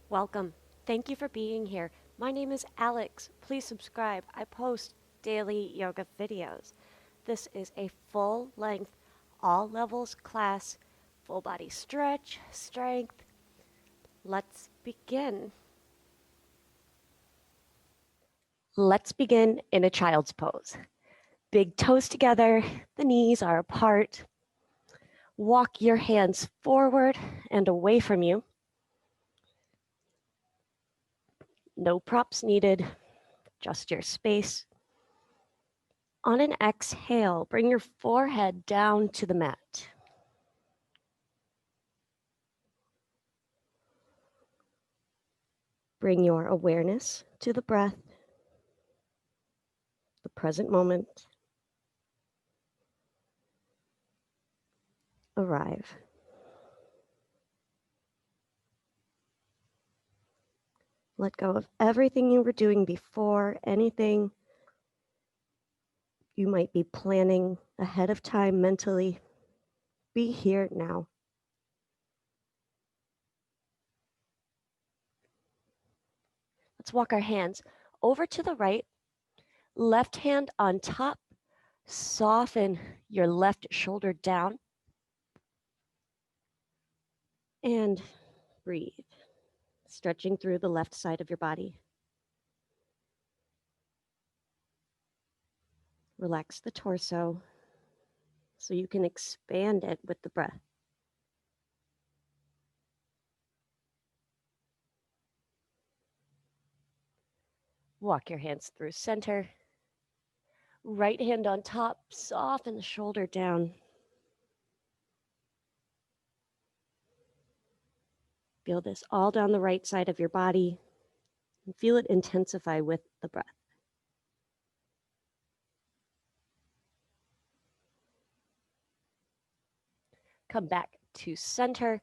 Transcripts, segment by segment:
Welcome. Thank you for being here. My name is Alex. Please subscribe. I post daily yoga videos. This is a full length, all levels class, full body stretch, strength. Let's begin. Let's begin in a child's pose. Big toes together, the knees are apart. Walk your hands forward and away from you. No props needed, just your space. On an exhale, bring your forehead down to the mat. Bring your awareness to the breath, the present moment. Arrive. Let go of everything you were doing before, anything you might be planning ahead of time mentally. Be here now. Let's walk our hands over to the right, left hand on top. Soften your left shoulder down and breathe, stretching through the left side of your body. Relax the torso so you can expand it with the breath. Walk your hands through center. Right hand on top, soften the shoulder down. Feel this all down the right side of your body and feel it intensify with the breath. Come back to center.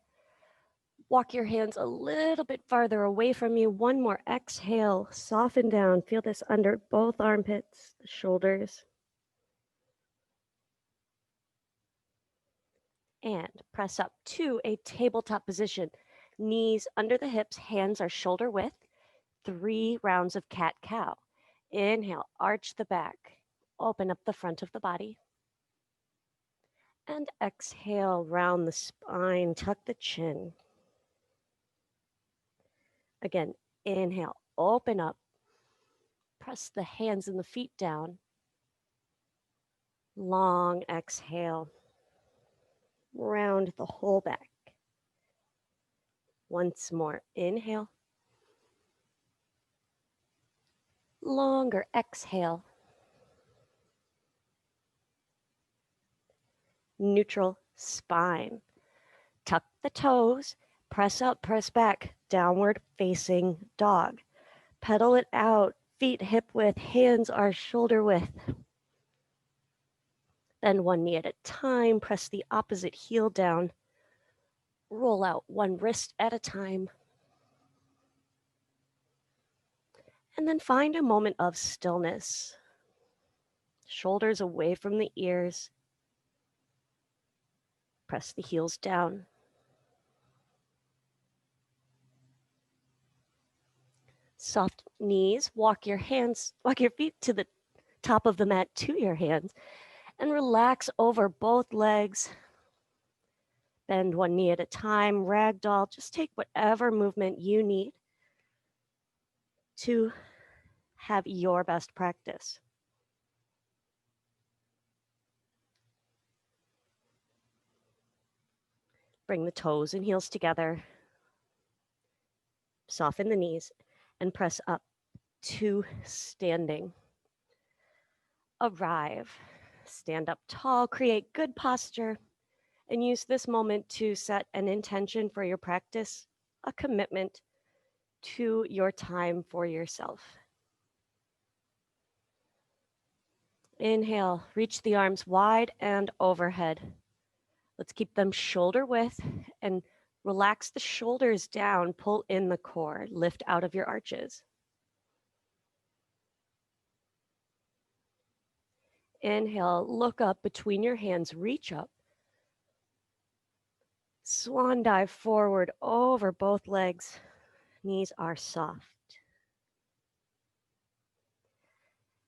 Walk your hands a little bit farther away from you. One more exhale, soften down. Feel this under both armpits, the shoulders. And press up to a tabletop position. Knees under the hips, hands are shoulder width. 3 rounds of cat-cow. Inhale, arch the back. Open up the front of the body. And exhale, round the spine, tuck the chin. Again, inhale, open up. Press the hands and the feet down. Long exhale. Round the whole back. Once more, inhale. Longer exhale. Neutral spine. Tuck the toes. Press up, press back. Downward facing dog. Pedal it out. Feet hip width. Hands are shoulder width. Then one knee at a time. Press the opposite heel down. Roll out one wrist at a time. And then find a moment of stillness. Shoulders away from the ears. Press the heels down. Soft knees. Walk your feet to the top of the mat to your hands and relax over both legs. Bend one knee at a time, ragdoll. Just take whatever movement you need to have your best practice. Bring the toes and heels together. Soften the knees and press up to standing. Arrive. Stand up tall, create good posture, and use this moment to set an intention for your practice, a commitment to your time for yourself. Inhale, reach the arms wide and overhead. Let's keep them shoulder width and relax the shoulders down, pull in the core, lift out of your arches. Inhale, look up between your hands, reach up. Swan dive forward over both legs. Knees are soft.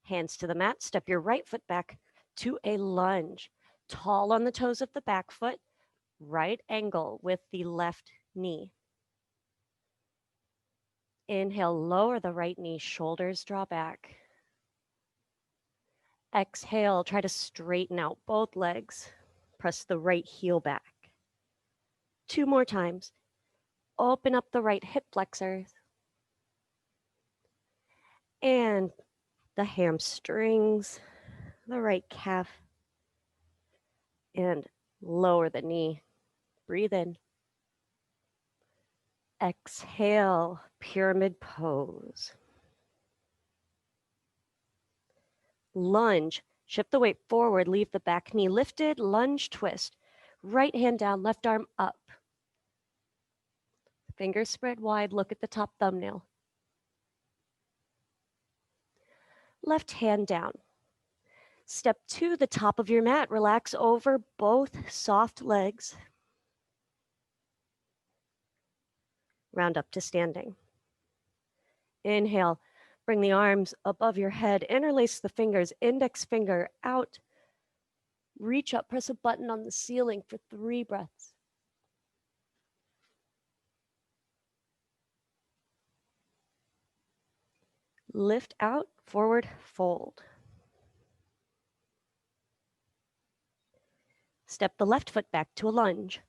Hands to the mat. Step your right foot back to a lunge. Tall on the toes of the back foot. Right angle with the left knee. Inhale, lower the right knee, shoulders draw back. Exhale, try to straighten out both legs. Press the right heel back. 2 more times. Open up the right hip flexors. And the hamstrings, the right calf. And lower the knee. Breathe in. Exhale, pyramid pose. Lunge. Shift the weight forward, leave the back knee lifted, lunge twist. Right hand down, left arm up. Fingers spread wide, look at the top thumbnail. Left hand down. Step to the top of your mat, relax over both soft legs. Round up to standing. Inhale, bring the arms above your head, interlace the fingers, index finger out. Reach up, press a button on the ceiling for 3 breaths. Lift out, forward fold. Step the left foot back to a lunge.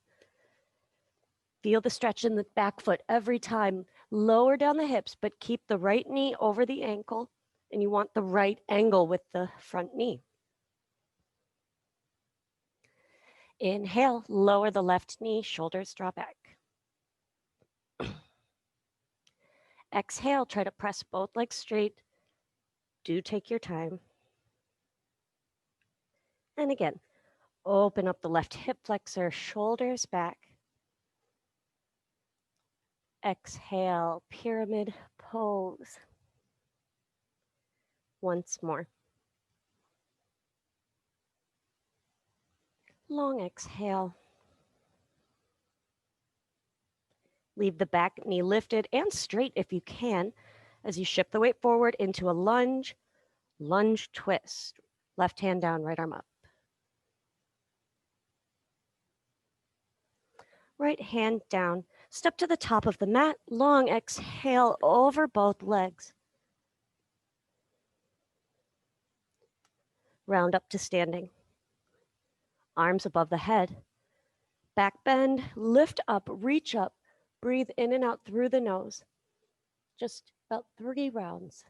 Feel the stretch in the back foot every time. Lower down the hips, but keep the right knee over the ankle, and you want the right angle with the front knee. Inhale, lower the left knee, shoulders draw back. Exhale, try to press both legs straight. Do take your time. And again, open up the left hip flexor, shoulders back. Exhale, pyramid pose. Once more. Long exhale. Leave the back knee lifted and straight if you can as you shift the weight forward into a lunge, lunge twist. Left hand down, right arm up. Right hand down. Step to the top of the mat. Long exhale over both legs. Round up to standing. Arms above the head. Back bend, lift up, reach up. Breathe in and out through the nose. Just about 3 rounds.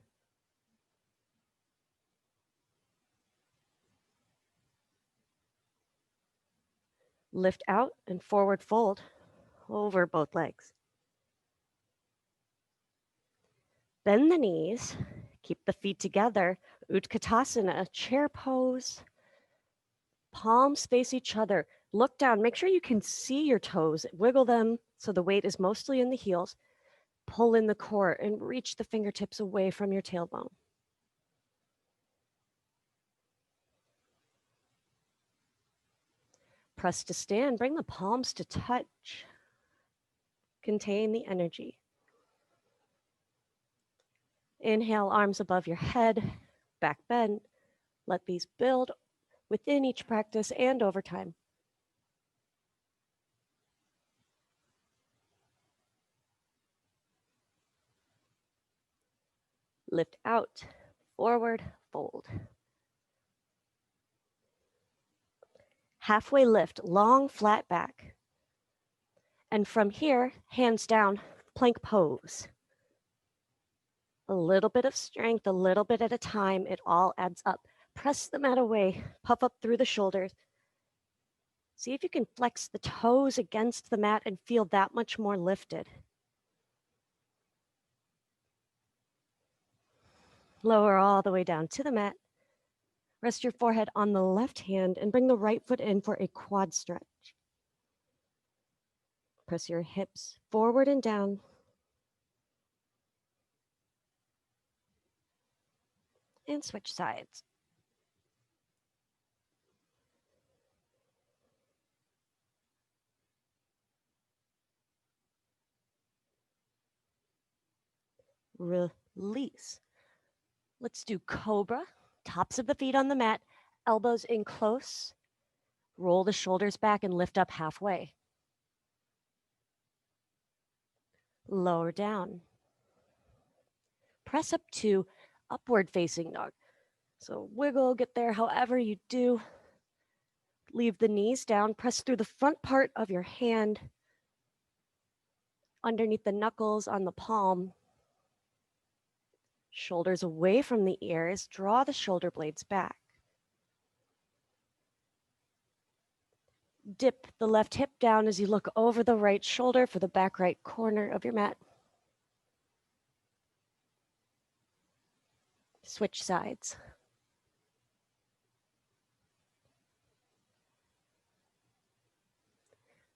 Lift out and forward fold over both legs. Bend the knees, keep the feet together. Utkatasana, chair pose. Palms face each other. Look down, make sure you can see your toes. Wiggle them so the weight is mostly in the heels. Pull in the core and reach the fingertips away from your tailbone. Press to stand, bring the palms to touch. Contain the energy. Inhale, arms above your head, back bend. Let these build within each practice and over time. Lift out, forward, fold. Halfway lift, long flat back. And from here, hands down, plank pose. A little bit of strength, a little bit at a time, it all adds up. Press the mat away, puff up through the shoulders. See if you can flex the toes against the mat and feel that much more lifted. Lower all the way down to the mat. Rest your forehead on the left hand and bring the right foot in for a quad stretch. Press your hips forward and down. And switch sides. release. Let's do Cobra. Tops of the feet on the mat, elbows in close. Roll the shoulders back and lift up halfway. Lower down. Press up to upward facing dog. So wiggle, get there however you do. Leave the knees down, press through the front part of your hand, underneath the knuckles on the palm. Shoulders away from the ears, draw the shoulder blades back. Dip the left hip down as you look over the right shoulder for the back right corner of your mat. Switch sides.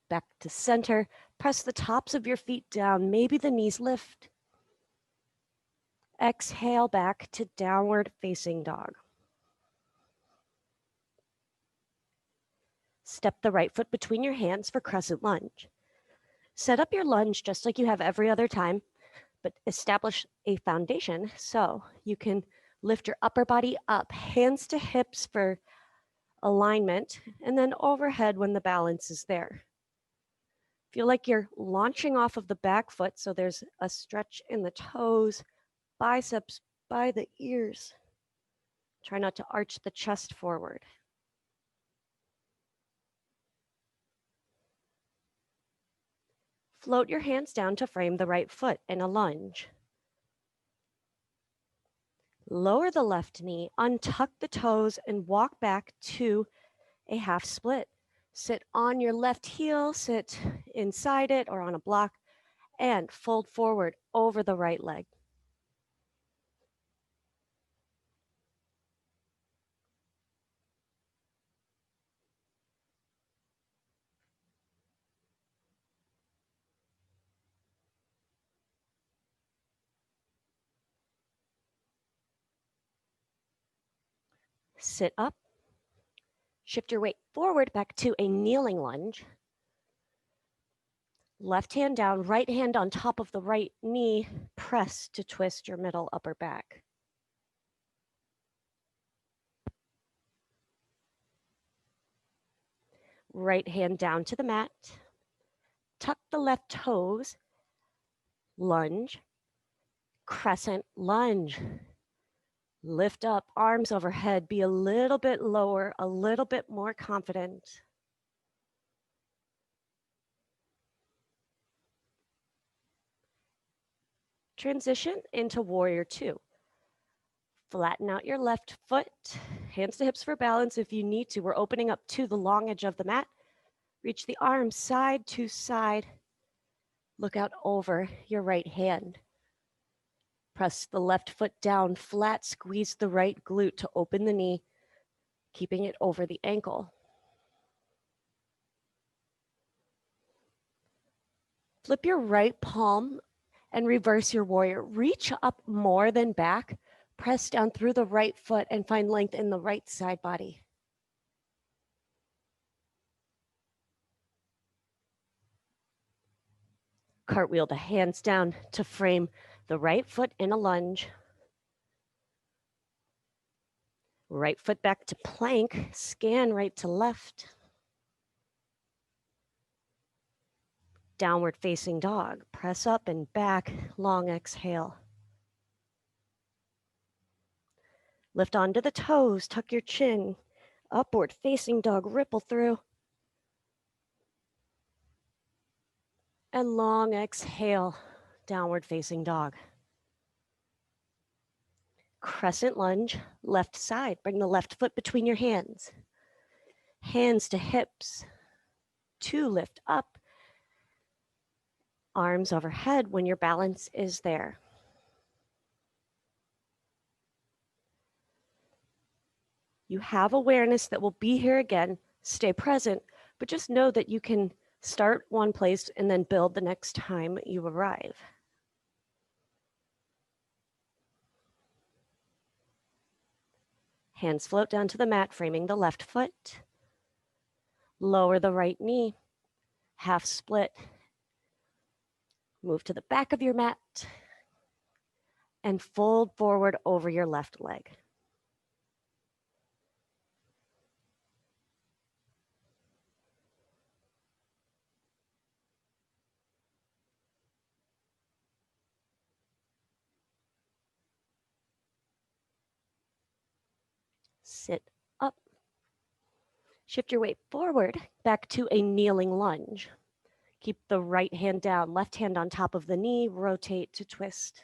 Back to center. Press the tops of your feet down. Maybe the knees lift. Exhale back to downward facing dog. Step the right foot between your hands for crescent lunge. Set up your lunge just like you have every other time, but establish a foundation so you can lift your upper body up, hands to hips for alignment, and then overhead when the balance is there. Feel like you're launching off of the back foot, so there's a stretch in the toes, biceps by the ears. Try not to arch the chest forward. Float your hands down to frame the right foot in a lunge. Lower the left knee, untuck the toes, and walk back to a half split. Sit on your left heel, sit inside it or on a block, and fold forward over the right leg. Sit up. Shift your weight forward back to a kneeling lunge. Left hand down, right hand on top of the right knee. Press to twist your middle upper back. Right hand down to the mat. Tuck the left toes. Lunge. Crescent lunge. Lift up, arms overhead. Be a little bit lower, a little bit more confident. Transition into warrior two. Flatten out your left foot, hands to hips for balance if you need to. We're opening up to the long edge of the mat. Reach the arms side to side. Look out over your right hand. Press the left foot down flat, squeeze the right glute to open the knee, keeping it over the ankle. Flip your right palm and reverse your warrior. Reach up more than back. Press down through the right foot and find length in the right side body. Cartwheel the hands down to frame the right foot in a lunge. Right foot back to plank, scan right to left. Downward facing dog, press up and back, long exhale. Lift onto the toes, tuck your chin. Upward facing dog, ripple through. And long exhale, downward facing dog. Crescent lunge, left side. Bring the left foot between your hands. Hands to hips. Two, lift up. Arms overhead when your balance is there. You have awareness that will be here again. Stay present, but just know that you can start one place and then build the next time you arrive. Hands float down to the mat, framing the left foot. Lower the right knee, half split. Move to the back of your mat. and fold forward over your left leg. Sit up. Shift your weight forward back to a kneeling lunge. Keep the right hand down, left hand on top of the knee, rotate to twist.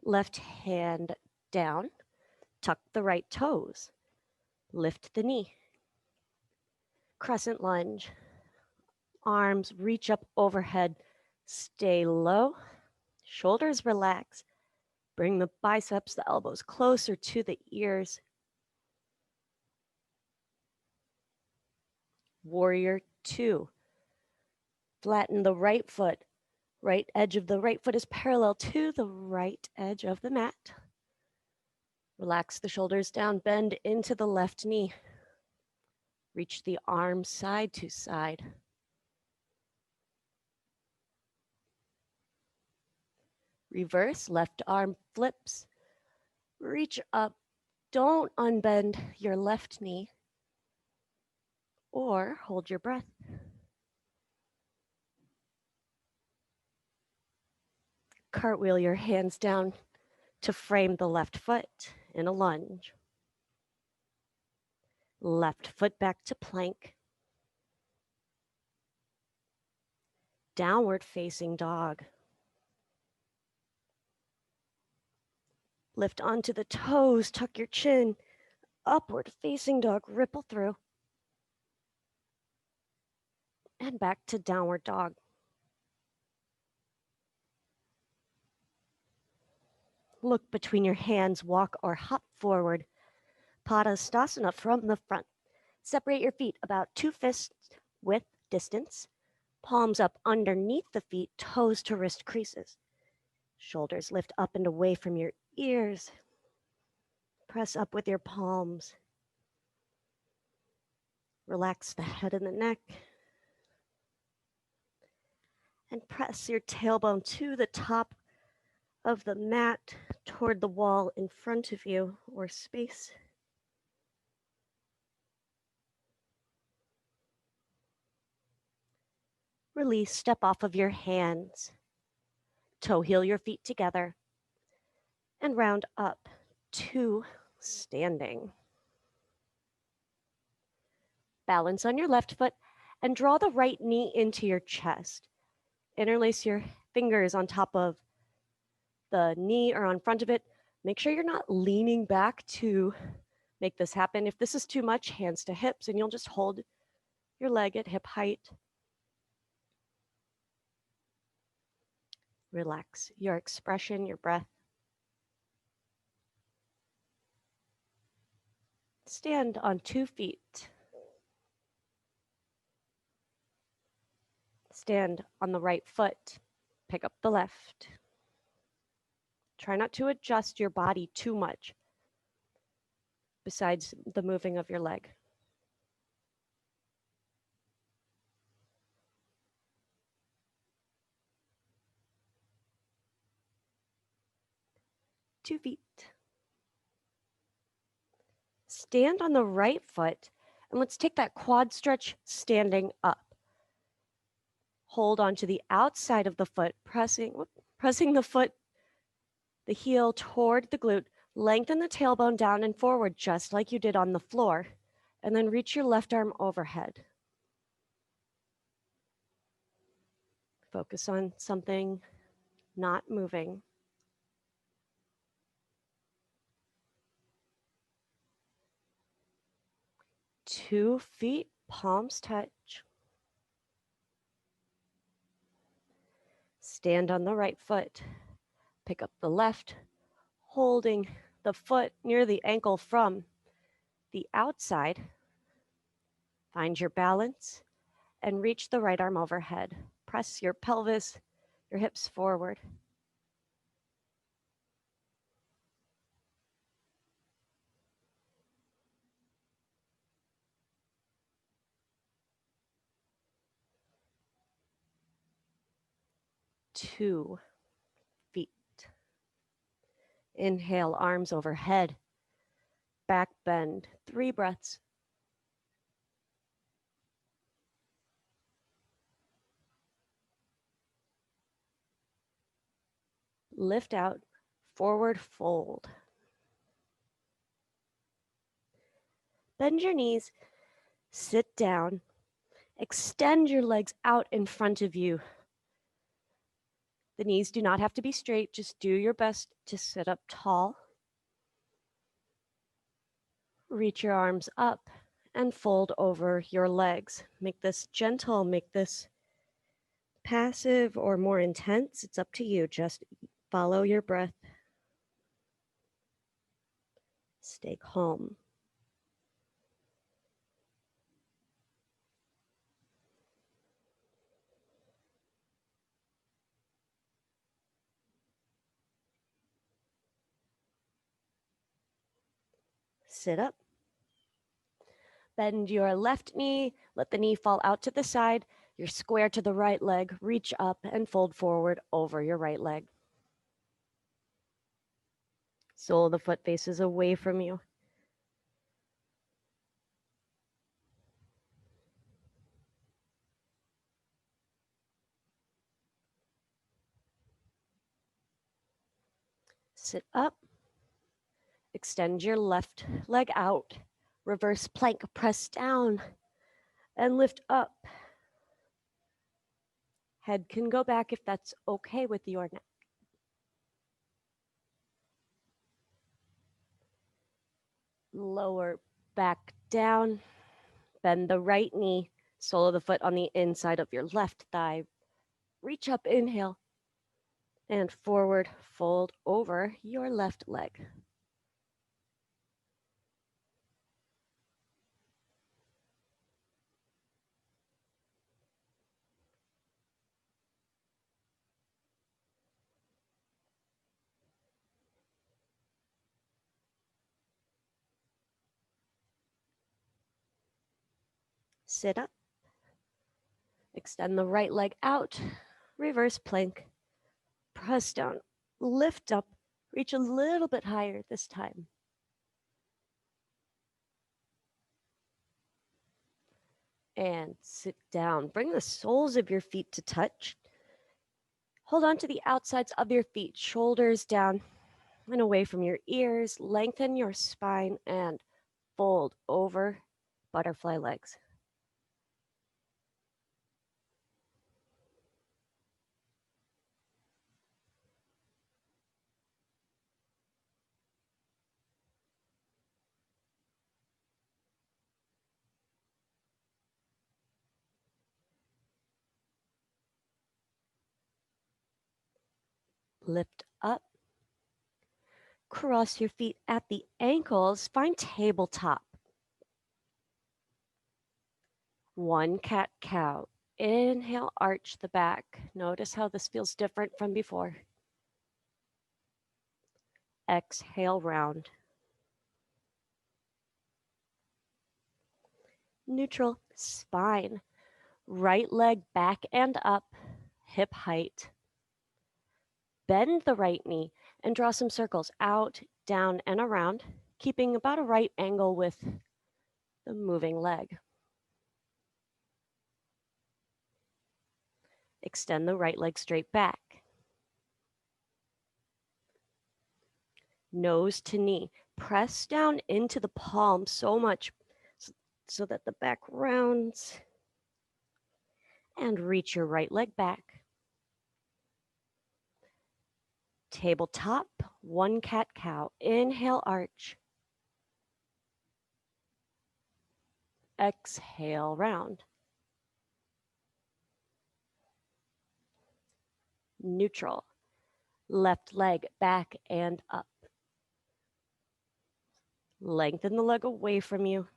Left hand down, tuck the right toes, lift the knee. Crescent lunge. Arms reach up overhead, stay low, shoulders relax. Bring the biceps, the elbows closer to the ears. Warrior 2. Flatten the right foot. Right edge of the right foot is parallel to the right edge of the mat. Relax the shoulders down, bend into the left knee. Reach the arms side to side. Reverse, left arm flips. Reach up. Don't unbend your left knee or hold your breath. Cartwheel your hands down to frame the left foot in a lunge. Left foot back to plank. Downward facing dog. Lift onto the toes, tuck your chin. Upward facing dog, ripple through. And back to downward dog. Look between your hands, walk or hop forward. Patastasana from the front. Separate your feet about 2 fists width distance. Palms up underneath the feet, toes to wrist creases. Shoulders lift up and away from your ears. Press up with your palms. Relax the head and the neck. And press your tailbone to the top of the mat toward the wall in front of you or space. Release, step off of your hands. Toe heel your feet together and round up to standing. Balance on your left foot and draw the right knee into your chest. Interlace your fingers on top of the knee or on front of it. Make sure you're not leaning back to make this happen. If this is too much, hands to hips, and you'll just hold your leg at hip height. Relax your expression, your breath. Stand on 2 feet. Stand on the right foot. Pick up the left. Try not to adjust your body too much besides the moving of your leg. 2 feet. Stand on the right foot, and let's take that quad stretch standing up. Hold onto the outside of the foot, pressing the foot, the heel toward the glute. Lengthen the tailbone down and forward, just like you did on the floor, and then reach your left arm overhead. Focus on something not moving. 2 feet, palms touch. Stand on the right foot. Pick up the left, holding the foot near the ankle from the outside. Find your balance and reach the right arm overhead. Press your pelvis, your hips forward. 2 feet. Inhale, arms overhead. Back bend, 3 breaths. Lift out, forward fold. Bend your knees, sit down, extend your legs out in front of you. The knees do not have to be straight, just do your best to sit up tall. Reach your arms up and fold over your legs. Make this gentle, make this passive or more intense. It's up to you. Just follow your breath. Stay calm. Sit up. Bend your left knee. Let the knee fall out to the side. You're square to the right leg. Reach up and fold forward over your right leg. Sole of the foot faces away from you. Sit up. Extend your left leg out. Reverse plank, press down and lift up. Head can go back if that's okay with your neck. Lower back down. Bend the right knee, sole of the foot on the inside of your left thigh. Reach up, inhale, and forward fold over your left leg. Sit up. Extend the right leg out. Reverse plank. Press down. Lift up. Reach a little bit higher this time. And sit down. Bring the soles of your feet to touch. Hold on to the outsides of your feet, shoulders down and away from your ears. Lengthen your spine and fold over butterfly legs. Lift up. Cross your feet at the ankles. Find tabletop. One cat-cow. Inhale, arch the back. Notice how this feels different from before. Exhale, round. Neutral spine. Right leg back and up, hip height. Bend the right knee and draw some circles out, down, and around, keeping about a right angle with the moving leg. Extend the right leg straight back. Nose to knee. Press down into the palm so much so that the back rounds. And reach your right leg back. Tabletop, one cat-cow. Inhale, arch. Exhale, round. Neutral. Left leg back and up. Lengthen the leg away from you.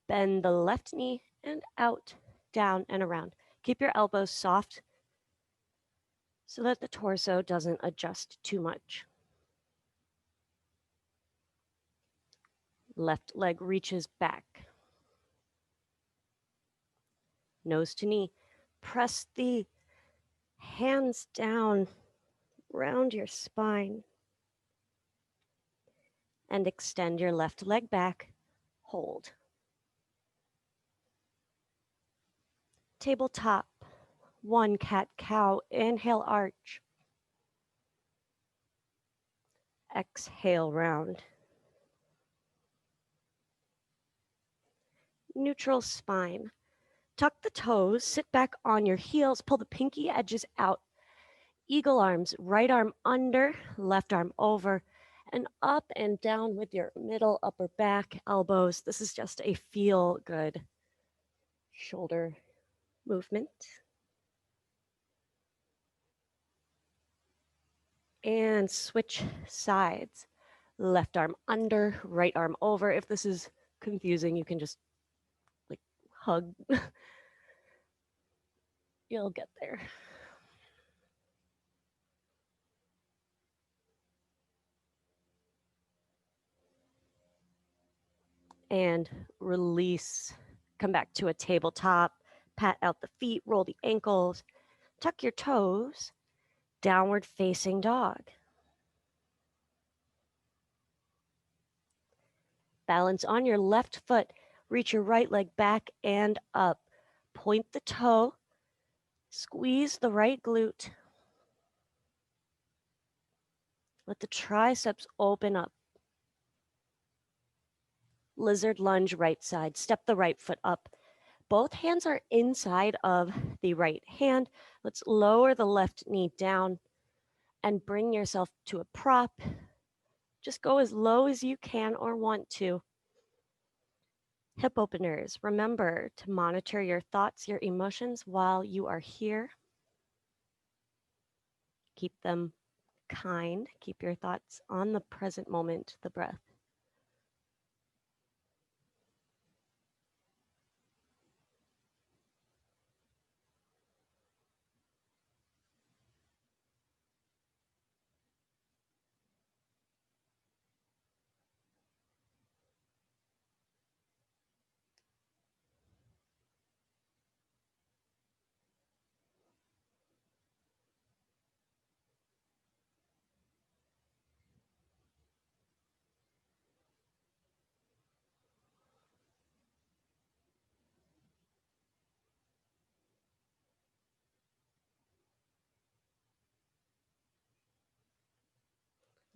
Bend the left knee and out, down, and around. Keep your elbows soft so that the torso doesn't adjust too much. Left leg reaches back. Nose to knee. Press the hands down round your spine and extend your left leg back. Hold. Tabletop. 1 cat-cow. Inhale, arch. Exhale, round. Neutral spine. Tuck the toes, sit back on your heels, pull the pinky edges out. Eagle arms, right arm under, left arm over, and up and down with your middle, upper back, elbows. This is just a feel good shoulder movement. And switch sides. Left arm under, right arm over. If this is confusing, you can just like hug. You'll get there. And release. Come back to a tabletop. Pat out the feet, roll the ankles, tuck your toes. Downward facing dog. Balance on your left foot. Reach your right leg back and up. Point the toe. Squeeze the right glute. Let the triceps open up. Lizard lunge, right side. Step the right foot up. Both hands are inside of the right hand. Let's lower the left knee down and bring yourself to a prop. Just go as low as you can or want to. Hip openers. Remember to monitor your thoughts, your emotions while you are here. Keep them kind. Keep your thoughts on the present moment, the breath.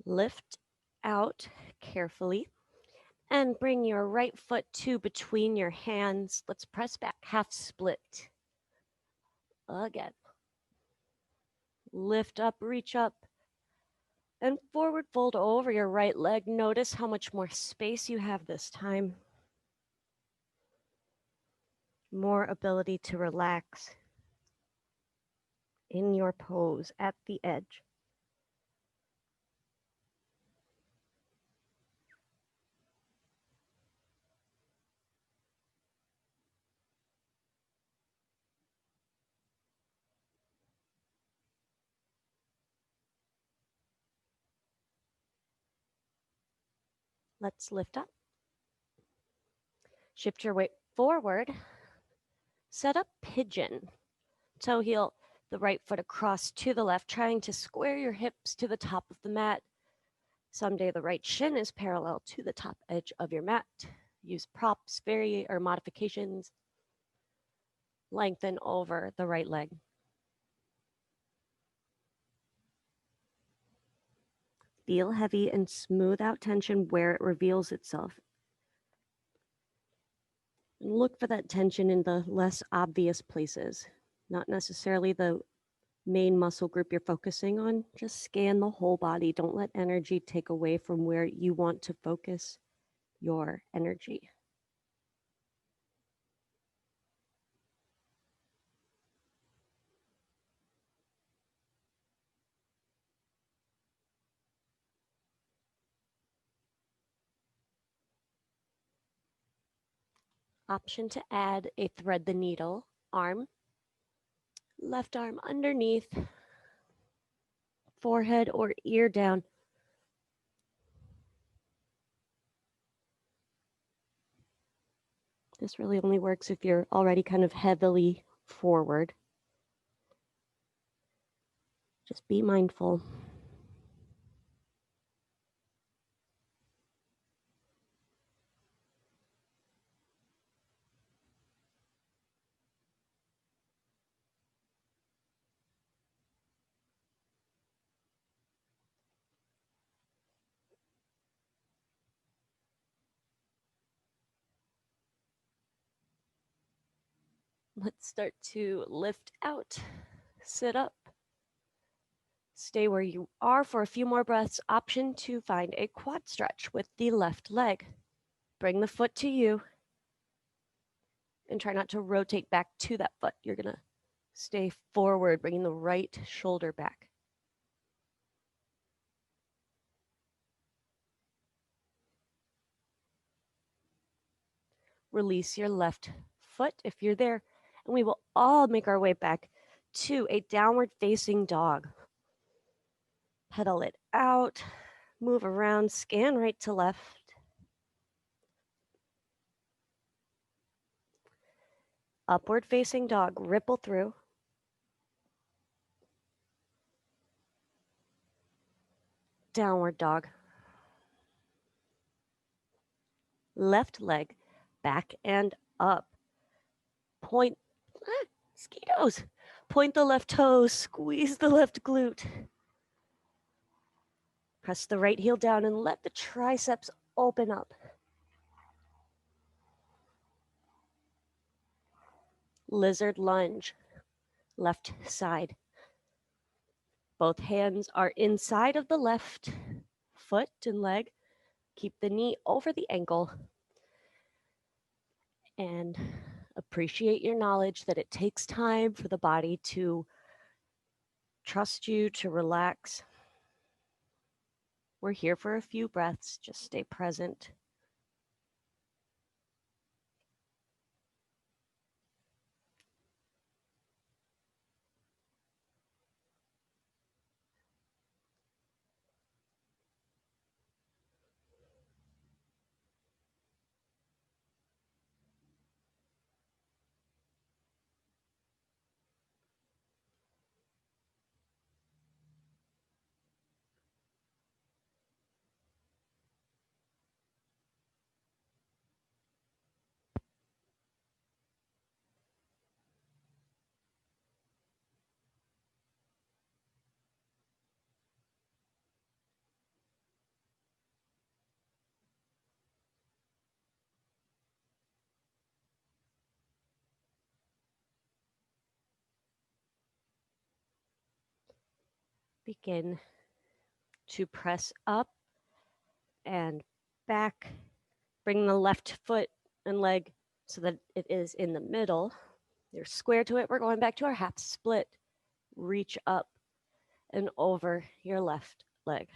Lift out carefully and bring your right foot to between your hands. Let's press back, half split. Again. Lift up, reach up, and forward fold over your right leg. Notice how much more space you have this time. More ability to relax in your pose at the edge. Let's lift up. Shift your weight forward. Set up pigeon. Toe heel, the right foot across to the left, trying to square your hips to the top of the mat. Someday the right shin is parallel to the top edge of your mat. Use props, or modifications. Lengthen over the right leg. Feel heavy and smooth out tension where it reveals itself. And look for that tension in the less obvious places, not necessarily the main muscle group you're focusing on. Just scan the whole body. Don't let energy take away from where you want to focus your energy. Option to add a thread the needle arm. Left arm underneath, forehead or ear down. This really only works if you're already kind of heavily forward. Just be mindful. Let's start to lift out, sit up. Stay where you are for a few more breaths. Option to find a quad stretch with the left leg. Bring the foot to you and try not to rotate back to that foot. You're going to stay forward, bringing the right shoulder back. Release your left foot if you're there, and we will all make our way back to a downward facing dog. Pedal it out, move around, scan right to left. Upward facing dog, ripple through. Downward dog. Left leg, back and up. Point, mosquitoes. Point the left toes, squeeze the left glute. Press the right heel down and let the triceps open up. Lizard lunge, left side. Both hands are inside of the left foot and leg. Keep the knee over the ankle. And appreciate your knowledge that it takes time for the body to trust you, to relax. We're here for a few breaths. Just stay present. Begin to press up and back. Bring the left foot and leg so that it is in the middle. You're square to it. We're going back to our half split. Reach up and over your left leg.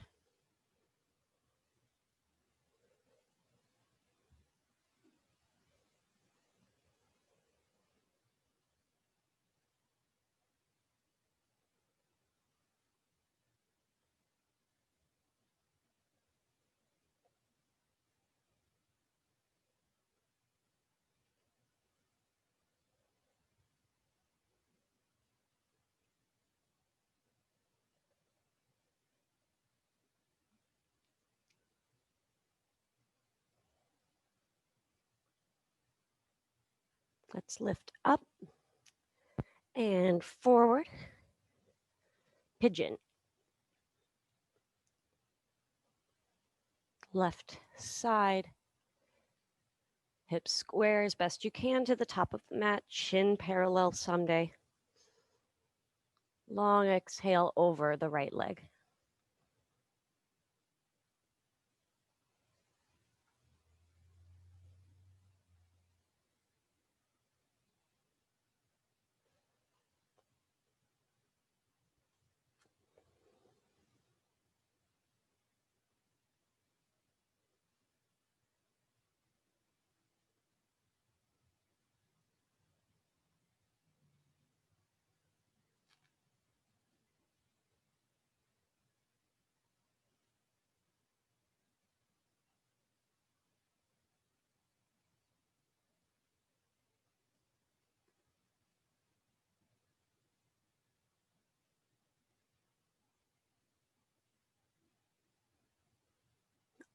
Let's lift up and forward. Pigeon. Left side. Hips square as best you can to the top of the mat. Chin parallel someday. Long exhale over the right leg.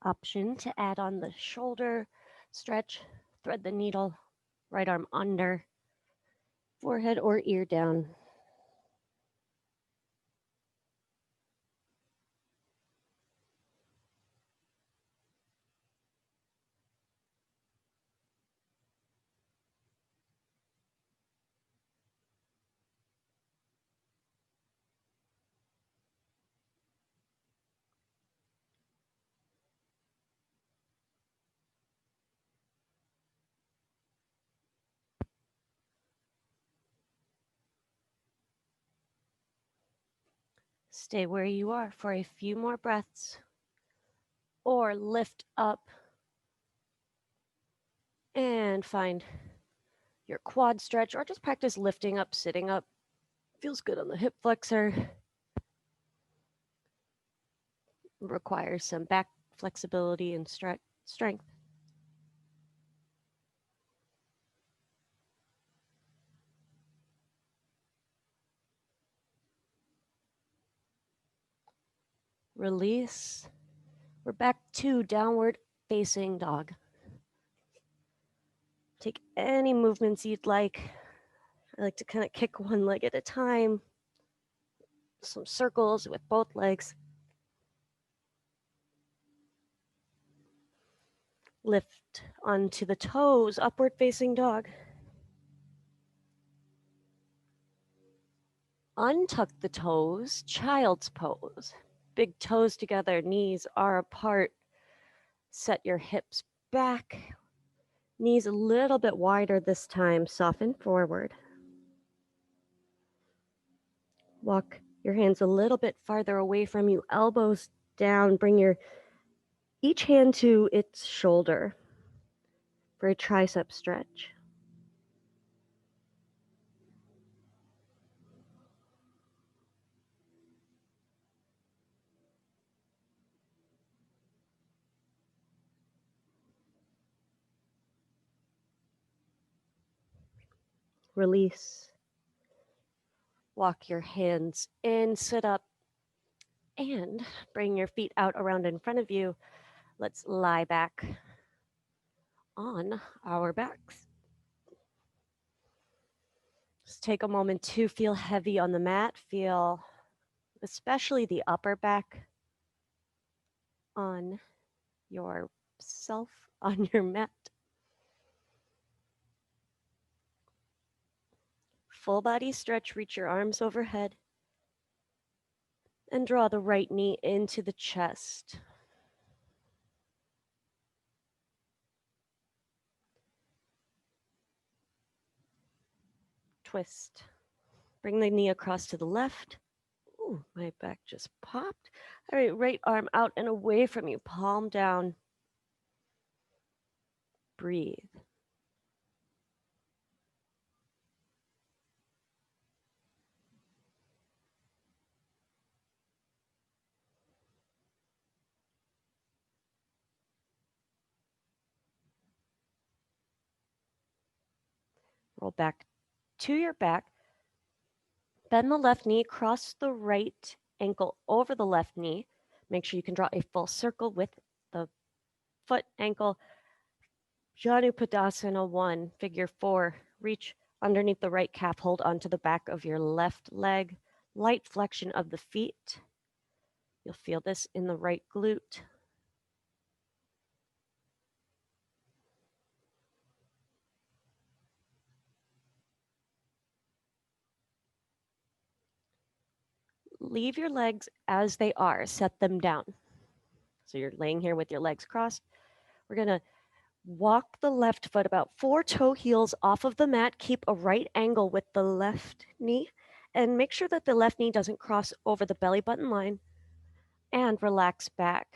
Option to add on the shoulder stretch, thread the needle, right arm under, forehead or ear down. Stay where you are for a few more breaths, or lift up and find your quad stretch, or just practice lifting up, sitting up. Feels good on the hip flexor. Requires some back flexibility and strength. Release. We're back to downward facing dog. Take any movements you'd like. I like to kind of kick one leg at a time. Some circles with both legs. Lift onto the toes, upward facing dog. Untuck the toes, child's pose. Big toes together, knees are apart. Set your hips back. Knees a little bit wider this time, soften forward. Walk your hands a little bit farther away from you, elbows down. Bring each hand to its shoulder for a tricep stretch. Release. Walk your hands in, sit up, and bring your feet out around in front of you. Let's lie back on our backs. Just take a moment to feel heavy on the mat. Feel especially the upper back on yourself, on your mat. Full body stretch, reach your arms overhead, and draw the right knee into the chest. Twist. Bring the knee across to the left. Ooh, my back just popped. All right, right arm out and away from you, palm down. Breathe. Roll back to your back. Bend the left knee, cross the right ankle over the left knee. Make sure you can draw a full circle with the foot, ankle. Janupadasana 1, figure 4. Reach underneath the right calf, hold onto the back of your left leg. Light flexion of the feet. You'll feel this in the right glute. Leave your legs as they are, set them down. So you're laying here with your legs crossed. We're gonna walk the left foot about 4 toe heels off of the mat. Keep a right angle with the left knee and make sure that the left knee doesn't cross over the belly button line, and relax back.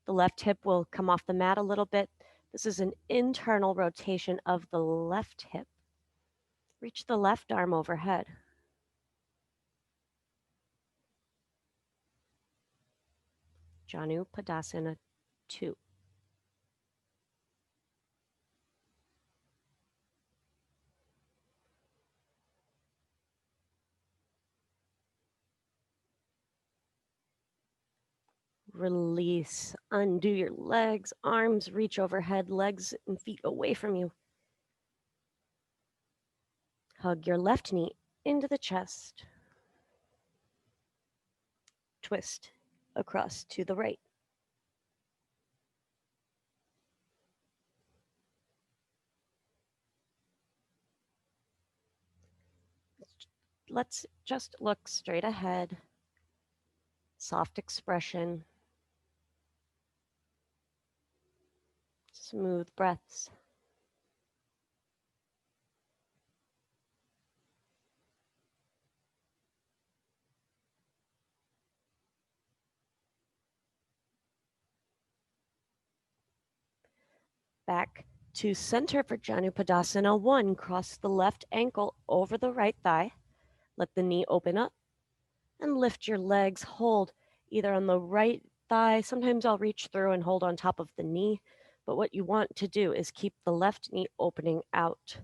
The left hip will come off the mat a little bit. This is an internal rotation of the left hip. Reach the left arm overhead. Janupadasana 2. Release. Undo your legs, arms reach overhead, legs and feet away from you. Hug your left knee into the chest. Twist across to the right. Let's just look straight ahead. Soft expression. Smooth breaths. Back to center for Janupadasana 1. Cross the left ankle over the right thigh. Let the knee open up and lift your legs. Hold either on the right thigh. Sometimes I'll reach through and hold on top of the knee. But what you want to do is keep the left knee opening out.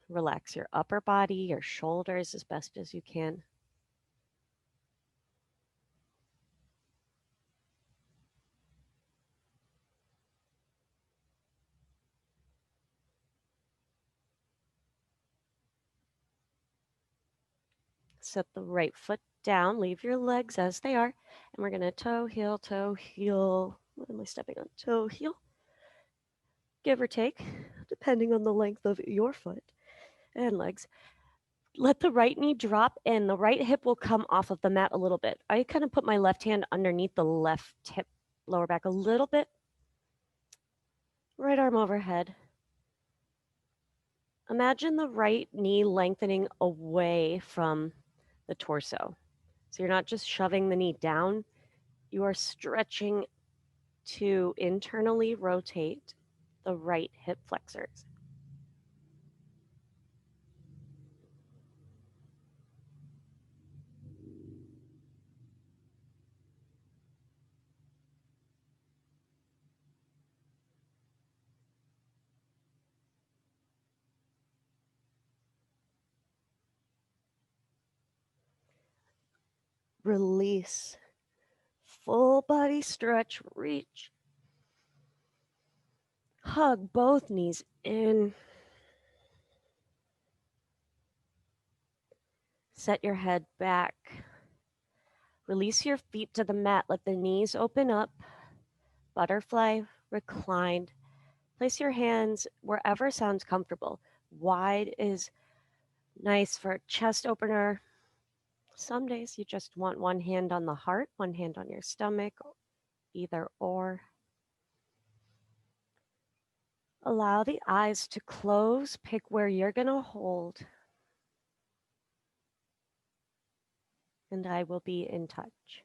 Relax your upper body, your shoulders as best as you can. Set the right foot down, leave your legs as they are, and we're going to toe, heel. What am I stepping on? Toe, heel, give or take, depending on the length of your foot and legs. Let the right knee drop in. The right hip will come off of the mat a little bit. I kind of put my left hand underneath the left hip, lower back a little bit. Right arm overhead. Imagine the right knee lengthening away from the torso. So you're not just shoving the knee down, you are stretching to internally rotate the right hip flexors. Release. Full body stretch, reach. Hug both knees in. Set your head back. Release your feet to the mat. Let the knees open up. Butterfly, reclined. Place your hands wherever sounds comfortable. Wide is nice for a chest opener. Some days you just want one hand on the heart, one hand on your stomach, either or. Allow the eyes to close. Pick where you're going to hold. And I will be in touch.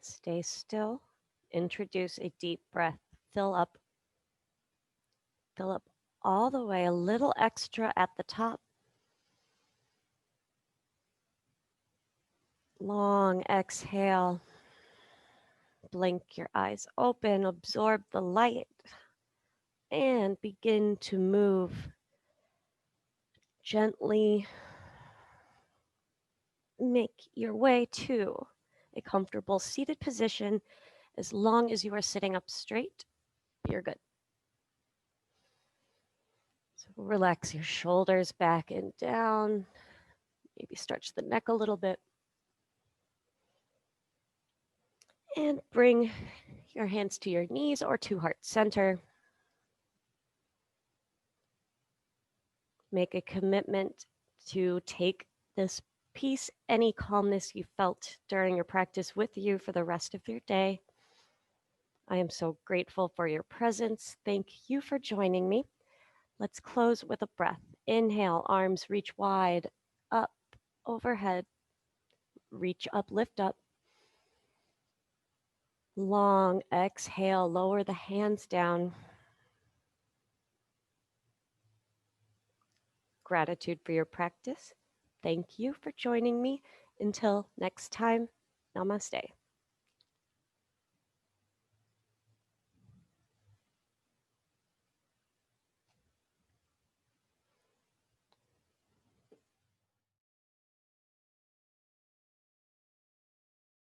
Stay still. Introduce a deep breath. Fill up all the way, a little extra at the top. Long exhale. Blink your eyes open, absorb the light. and begin to move gently. Make your way to a comfortable seated position. As long as you are sitting up straight, you're good. So relax your shoulders back and down. Maybe stretch the neck a little bit. And bring your hands to your knees or to heart center. Make a commitment to take this peace, any calmness you felt during your practice with you for the rest of your day. I am so grateful for your presence. Thank you for joining me. Let's close with a breath. Inhale, arms reach wide, up, overhead. Reach up, lift up. Long exhale, lower the hands down. Gratitude for your practice. Thank you for joining me. Until next time, namaste.